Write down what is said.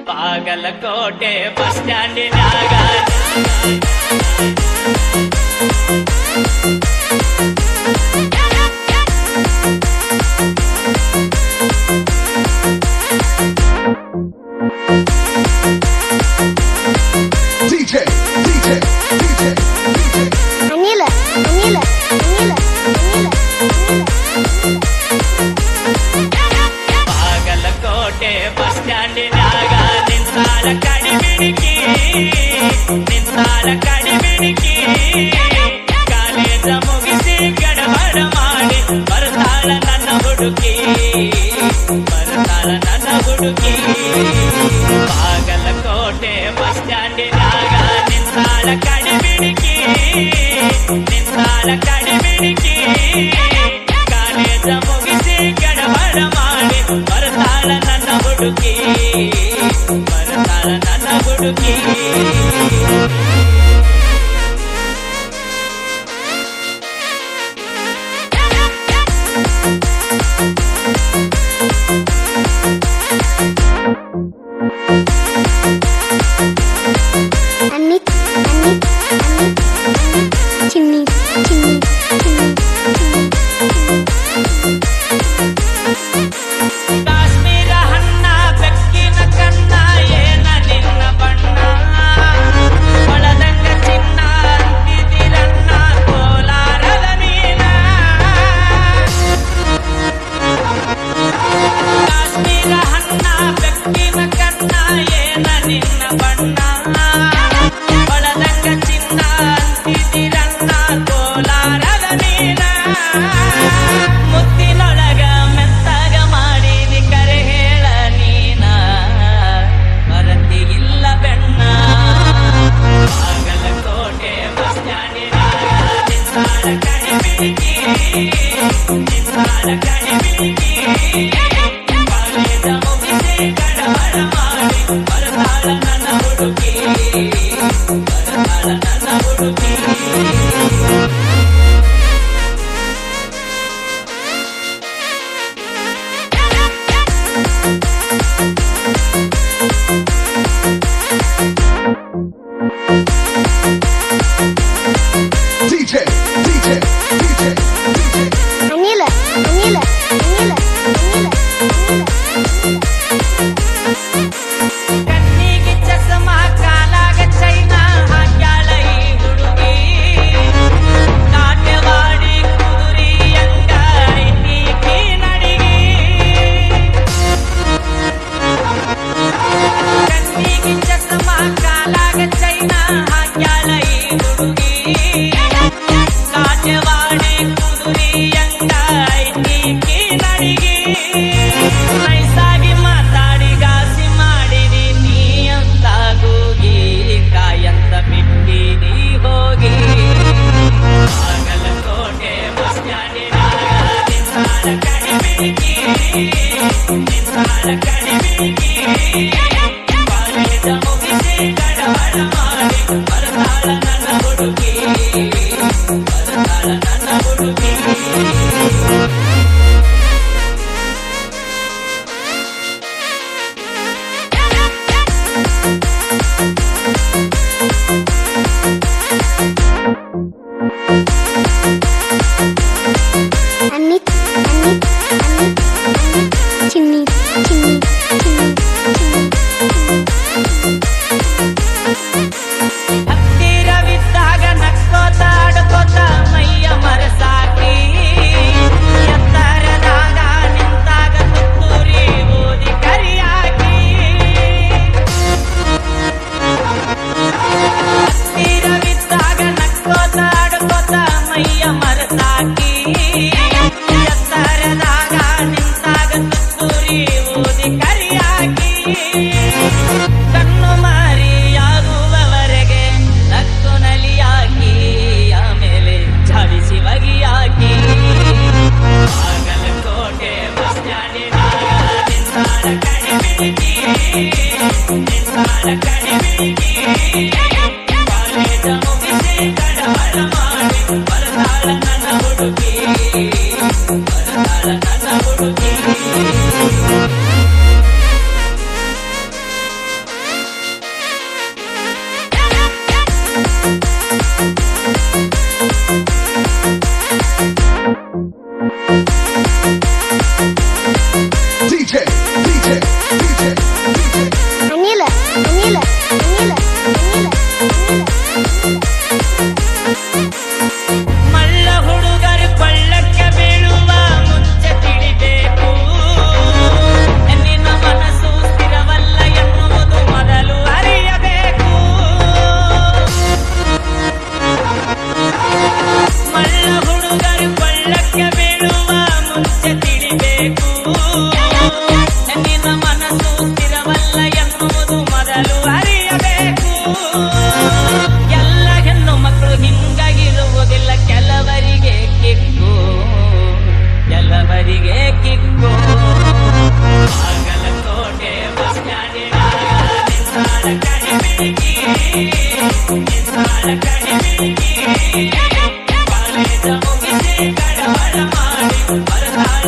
Bagalkot bus ಸ್ಟ್ಯಾಂಡಿನಾಗ Bagalkote bus ಸ್ಟ್ಯಾಂಡಿನಾಗ ನಿಂತಾಳ ಕಡಿಮಿಣಿಕಿ ಕಾಲೇಜ ಮುಗಿಸಿ ಗಡಬಡ ಮಾಡಿ ಬರ್ತಾಳ ನನ್ನ ಹುಡುಗಿ ಬಾಗಲಕೋಟೆ ಬಸ್ ಸ್ಟ್ಯಾಂಡಿನಾಗ ನಿಂತಾಳ ಕಡಿಮಿಣಿಕಿ ಕಾಲೇಜ ಮುಗಿಸಿ ಗಡಬಡ ಮಾಡಿ ಬರ್ತಾಳ ನನ್ನ ಹುಡುಗಿ ಕಾಶ್ಮೀರ ಹಣ್ಣ ಬೆಕ್ಕಿನ ಕಣ್ಣ ಏನ ನಿನ್ನ ಬಣ್ಣ ಹೊಳದಂಗ ಚಿನ್ನ ಅಂತಿದಿರಣ್ಣ ಕೋಲಾರದ ನೀನ ಕಾಶ್ಮೀರ ಹಣ್ಣ ಬೆಕ್ಕಿನ ಕಣ್ಣ ಏನ ನಿನ್ನ ಬಣ್ಣ ಹೊಳದಂಗ ಚಿನ್ನ ಅಂತಿದಿರಣ್ಣ ಕೋಲಾರದ ನೀನ ಮುತ್ತಿನೊಳಗ ಮೆತ್ತಗ ಮಾಡಿದಿ ಕರೆ ಹೇಳ ನೀನ ಮರತಿ ಇಲ್ಲ ಬೆಣ್ಣ ಬಾಗಲಕೋಟೆ ಬಸ್ ಸ್ಟ್ಯಾಂಡಿನಾಗ ನಿಂತಾಳ ಕಡಿಮಿಣಿಕಿ ಕಾಲೇಜ ಮುಗಿಸಿ ಗಡಬಡ ಮಾಡಿ ಬರ್ತಾಳ ನನ್ನ ಹುಡುಗಿ ಕಣ್ಣಿಗೆ ಚಸ್ಮಾ ಕಾಲಾಗ ಚೈನಾ ಹಾಕ್ಯಾಳ ಈ ಹುಡುಗಿ ನಾಟ್ಯವಾಡಿ ಕುದುರಿ ಅಂಗ ಐತಿ ನಡಿಗಿ ಕಣ್ಣಿಗೆ ಚಸ್ಮಾ ಕಾಲಾಗ ಚೈನಾ ಹಾಕ್ಯಾಳ ಈ ಹುಡುಗಿ ನಾಟ್ಯವಾಡಿ ಕುದುರಿ ಅಂಗ ಐತಿ ನಡಿಗಿ ನೈಸಾಗಿ ಮಾತಾಡಿ ಗಾಸಿ ಮಾಡಿದಿ ನೀ ಅಂತ ಕೂಗಿ ಕಾಯಂತ ಬಿಟ್ಟಿದಿ ಹೋಗಿ ಬಾಗಲಕೋಟೆ ಬಸ್ ಸ್ಟ್ಯಾಂಡಿನಾಗ ನಿಂತಾಳ ಕಡಿಮಿಣಿಕಿ ಕಾಲೇಜ ಮುಗಿಸಿ ಗಡಬಡ ಮಾಡಿ ಬರ್ತಾಳ ನನ್ನ ಹುಡುಗಿ ಹತ್ತಿರವಿದ್ದಾಗ ನಕ್ಕೋತ ಆಡ್ಕೋತ ಮೈಯ ಮರಸಾಕಿ ಎತ್ತರದಾಗ ನಿಂತಾಗ ತುತ್ತೂರಿ ಓದಿ ಕರಿಯಾಕಿ ಹತ್ತಿರವಿದ್ದಾಗ ನಕ್ಕೋತ ಆಡ್ಕೋತ ಮೈಯ ಮರಸಾಕಿ ಎತ್ತರದಾಗ ನಿಂತಾಗ ತುತ್ತೂರಿ ಓದಿ ಕರಿಯಾಕಿ ಕಣ್ಣು ಮಾರಿಯಾಗುವವರೆಗೆ ನಕ್ಕು ನಲಿಯಾಕಿ ಆಮೇಲೆ ಝಾಡಿಸಿ ಬಗಿಯಾಕಿ ಬಾಗಲಕೋಟೆ ಬಸ್ ಸ್ಟ್ಯಾಂಡಿನಾಗ ನಿಂತಾಳ ಕಡಿಮಿಣಿಕಿ ಕಾಲೇಜ ಮುಗಿಸಿ ಗಡಬಡ ಮಾಡಿ ಬರ್ತಾಳ ನನ್ನ ಹುಡುಗಿ ಅನಿಲ ಅನಿಲ ಅನಿಲ ಅನಿಲ ಮಳ್ಳ ಹುಡುಗರು ಕೊಳ್ಳಕ್ಕೆ ಬೀಳುವ ಮುಂಚೆ ತಿಳಿಬೇಕು ನಿನ್ನ ಮನಸ್ಸು ಸ್ಥಿರವಲ್ಲ ಎನ್ನುವುದು ಮೊದಲು ಅರಿಯಬೇಕು. ಮಳ್ಳ ಹುಡುಗರು ಕೊಳ್ಳಕ್ಕೆ ಬೀಳುವ ಮುಂಚೆ ತಿಳಿಬೇಕು ನಿನ್ನ ಮನಸ್ಸು ಸ್ಥಿರವಲ್ಲ ಎನ್ನುವುದು ಮೊದಲು ಅರಿಯಬೇಕು. ಎಲ್ಲ ಹೆಣ್ಣು ಮಕ್ಕಳು ಹಿಂಗಾಗಿರುವುದಿಲ್ಲ, ಕೆಲವರಿಗೆ ಕಿಕ್ಕು ಕೆಲವರಿಗೆ ಕಿಕ್ಕು. ಬಾಗಲಕೋಟೆ ಬಸ್ ಸ್ಟ್ಯಾಂಡಿನಾಗ ನಿಂತಾಳ ಕಣಿಬಿಡಿಗಿ, ನಿಂತಾಳ ಕಣಿಬಿಡಿಗಿ. ಕಾಲೇಜ ಮುಗಿಸಿ ಗಡಬಡ ಮಾಡಿ ಬರ್ತಾಳ